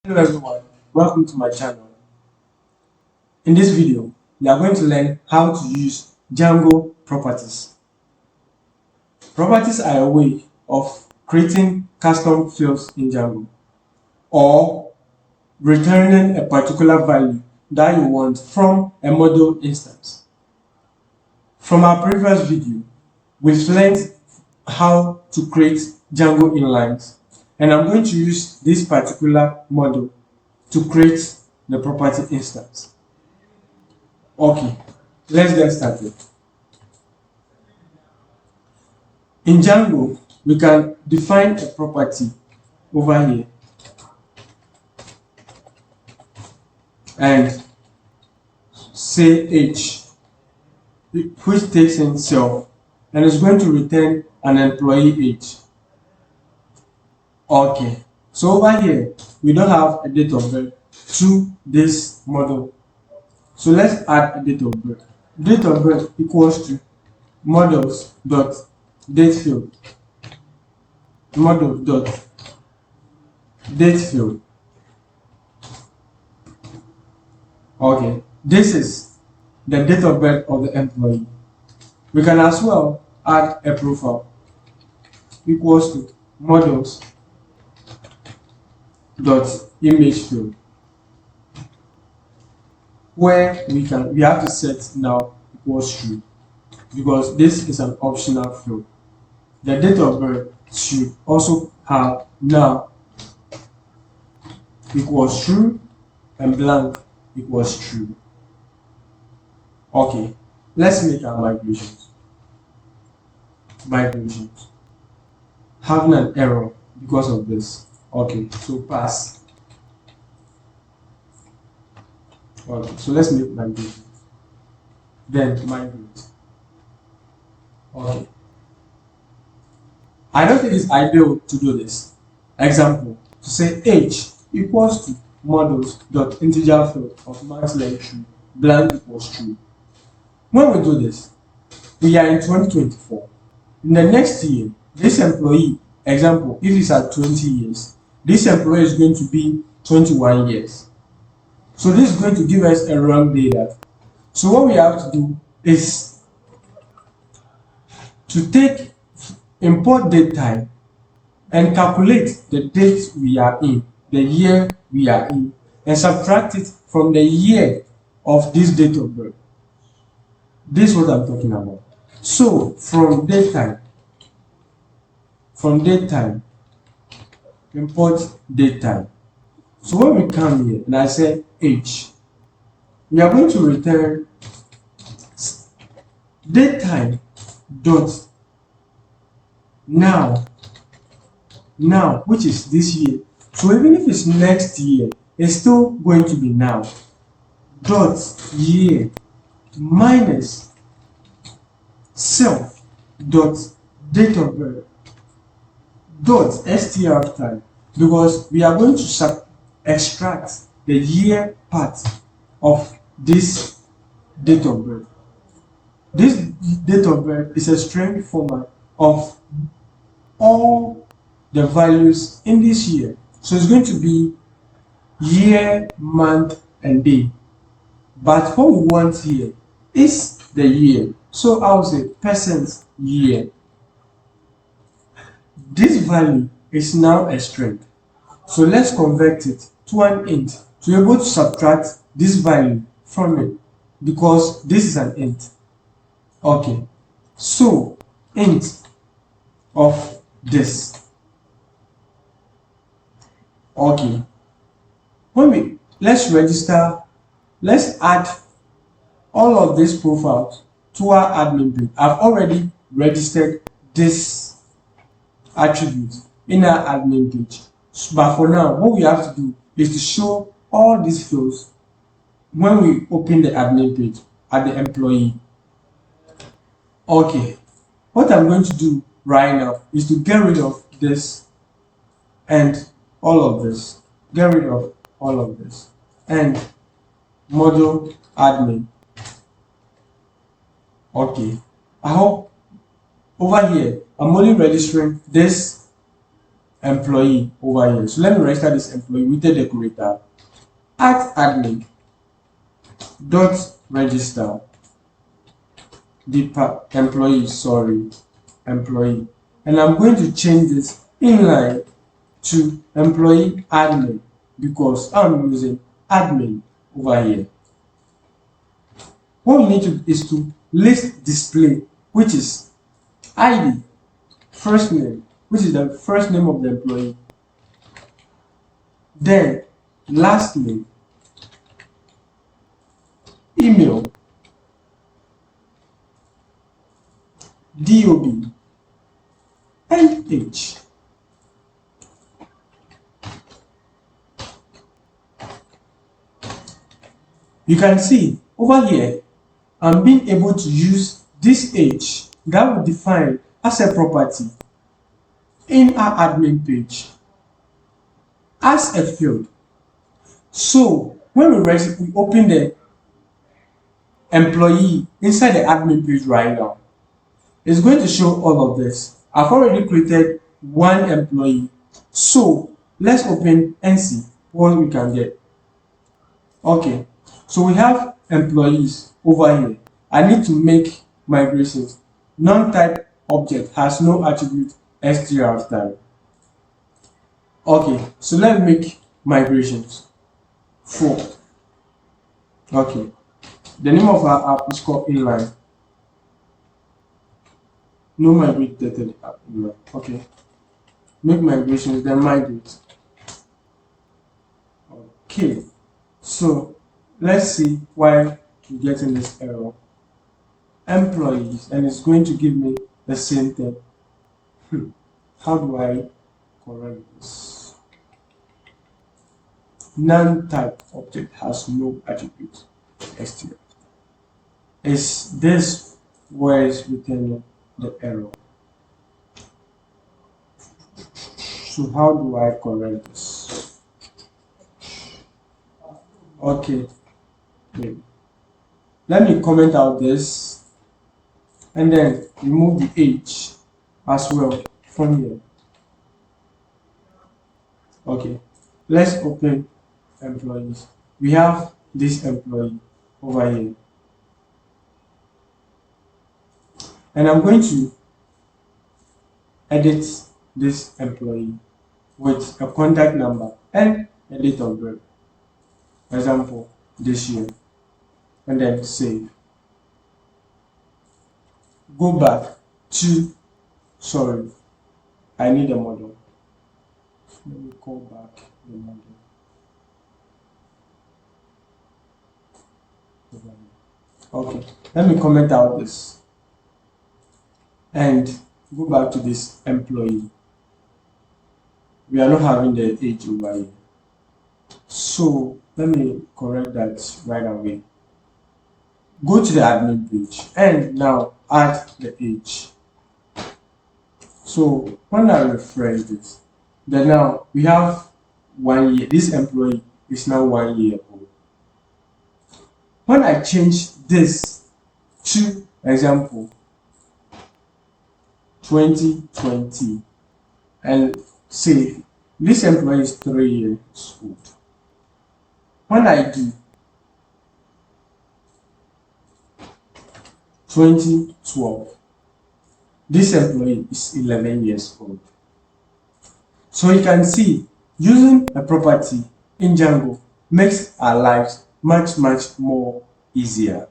Hello everyone, welcome to my channel. In this video, we are going to learn how to use Django properties. Properties are a way of creating custom fields in Django or returning a particular value that you want from a model instance. From our previous video, we've learned how to create Django inlines, and I'm going to use this particular model to create the property instance. Okay, let's get started. In Django, we can define a property over here and say H, which takes in self, and is going to return an employee H. Okay, so over here, we don't have a date of birth to this model. So let's add a date of birth. Date of birth equals to models dot date field. Models dot date field. Okay, this is the date of birth of the employee. We can as well add a profile equals to models dot image field, where we have to set now equals true because this is an optional field. The date of birth should also have now equals true and blank equals true. Okay, let's make our migrations. Having an error because of this. Okay, so pass. Okay, so let's make migration. Then migrate. Okay. I don't think it's ideal to do this. Example, to say H equals to models dot integer field of max length true, blank equals true. When we do this, we are in 2024. In the next year, this employee, example, if it's at 20 years, this employee is going to be 21 years. So this is going to give us a wrong data. So what we have to do is to import date time and calculate the date we are in, the year we are in, and subtract it from the year of this date of birth. This is what I'm talking about. So from date time, import date time. So when we come here and I say H, we are going to return date time dot now, which is this year. So even if it's next year, it's still going to be now. Dot year minus self dot date of birth dot str time, because we are going to extract the year part of this date of birth. This date of birth is a string format of all the values in this year. So it's going to be year, month, and day. But what we want here is the year. So I'll say percent year. This value is now a string. So let's convert it to an int to be able to subtract this value from it, because this is an int. Okay, so int of this. Okay, let's add all of these profiles to our admin page. I've already registered this attribute in our admin page, but for now what we have to do is to show all these fields when we open the admin page at the employee. Okay, what I'm going to do right now is to get rid of this and all of this. Get rid of all of this and model admin. Okay, I hope over here I'm only registering this employee over here. So let me register this employee with the decorator at admin dot register the employee, and I'm going to change this inline to employee admin because I'm using admin over here. What we need to is to list display, which is ID, first name, which is the first name of the employee, then last name, email, DOB, and age. You can see over here, I'm being able to use this age that we define as a property in our admin page as a field. So when we open the employee inside the admin page right now, it's going to show all of this. I've already created one employee, so let's open and see what we can get. Okay, so we have employees over here. I need to make migrations. Non-type object has no attribute str after. Okay, so let's make migrations. 4. Okay, the name of our app is called inline. No migrate dated app inline. Okay, make migrations, then migrate. Okay, so let's see why we're getting this error. Employees, and it's going to give me the same thing. How do I correct this? Non-type object has no attribute str. Is this where it's returning the error? So how do I correct this? Okay, let me comment out this and then remove the age as well from here. Okay, let's open employees. We have this employee over here, and I'm going to edit this employee with a contact number and a date of birth, example this year, and then save. Go back to, sorry, I need a model. Let me call back the model. Okay, let me comment out this and go back to this employee. We are not having the age over here, so let me correct that right away. Go to the admin page and now add the age. So when I refresh this, then now we have 1 year. This employee is now 1 year old. When I change this to example 2020 and say this employee is 3 years old, when I do 2012, this employee is 11 years old. So you can see using a property in Django makes our lives much more easier.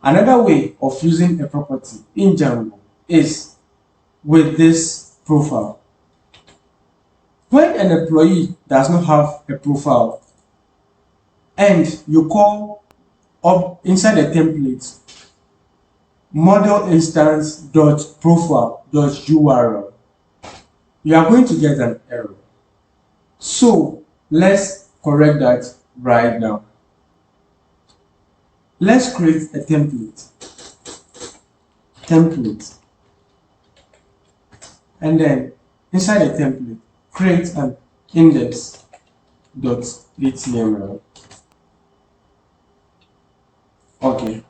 Another way of using a property in Django is with this profile. When an employee does not have a profile and you call up inside the template model instance dot profile dot URL, you are going to get an error. So let's correct that right now. Let's create a template, and then inside the template create an index.html. Okay,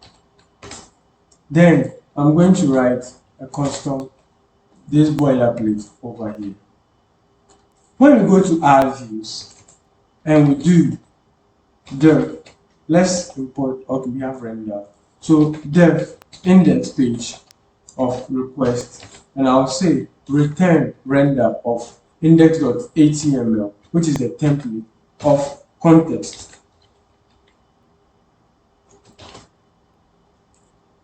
then I'm going to write a custom this boilerplate over here. When we go to our views and we do the, let's import, okay, we have render. So def index page of request, and I'll say return render of index.html, which is the template of context.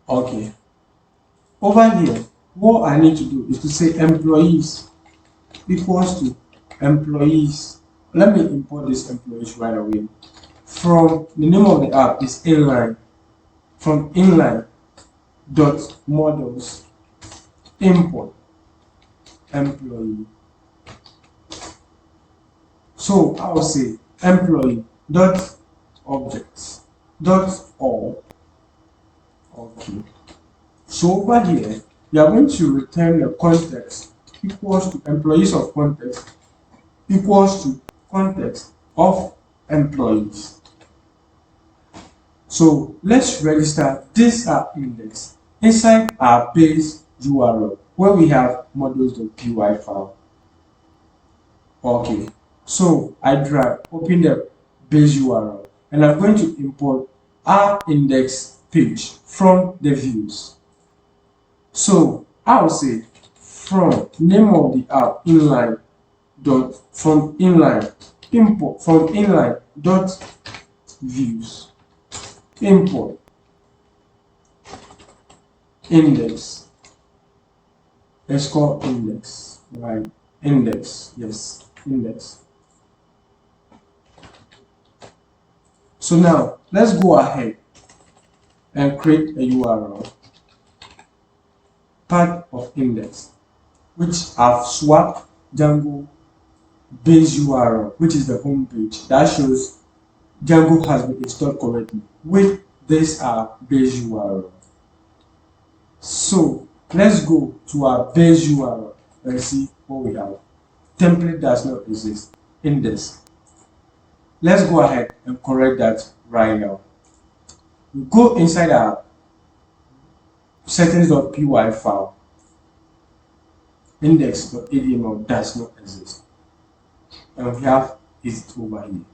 Okay. Over here, what I need to do is to say employees equals to employees. Let me import this employees right away. From the name of the app is inline. From inline dot models import employee. So I will say employee dot objects dot all. Okay. So over here, we are going to return the context equals to employees of context equals to context of employees. So let's register this app index inside our base URL where we have models.py file. Okay, so I drag, open the base URL, and I'm going to import our index page from the views. So I'll say from name of the app inline dot from inline import from inline dot views import index. Let's call index, right? Index, yes, index. So now let's go ahead and create a URL part of index, which I've swapped Django base URL, which is the home page that shows Django has been installed correctly with this base URL. So let's go to our base URL and see what we have. Template does not exist. Index. Let's go ahead and correct that right now. We go inside our settings.py file. Index.html does not exist. And we have it over here.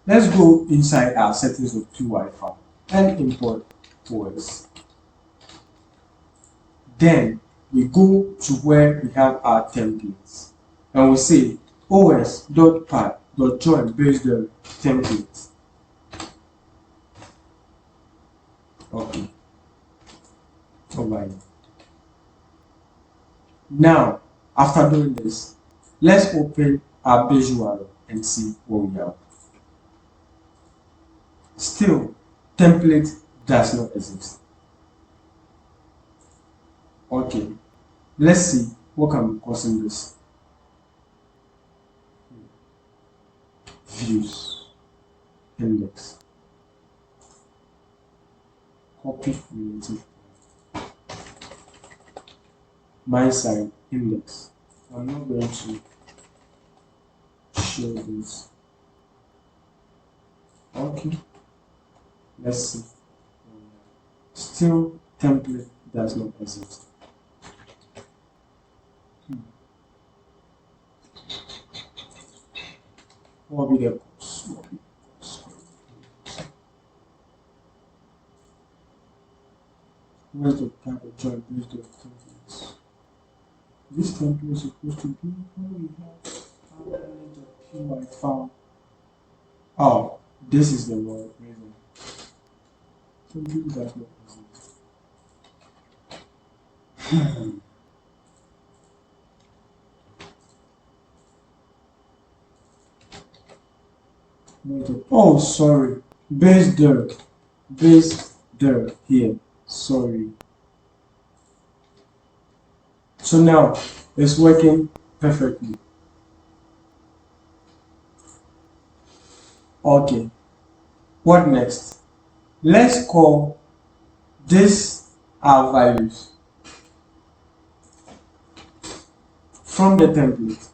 Let's go inside our settings.py file and import OS. Then we go to where we have our templates and we say os.path.join based on templates. Okay. Over here. Now, after doing this, let's open our base URL and see what we have. Still, template does not exist. Okay, let's see what can be causing this. Views, index, copy relative, my side index. I'm not going to show this. Okay, let's see. Still, template does not exist. What will be the course? Where's the type of join based on templates? This template is supposed to be where we have our py file. Oh, this is the wrong reason. Template does not exist. Oh, sorry. Base there here. Sorry. So now it's working perfectly. Okay. What next? Let's call this our values from the template.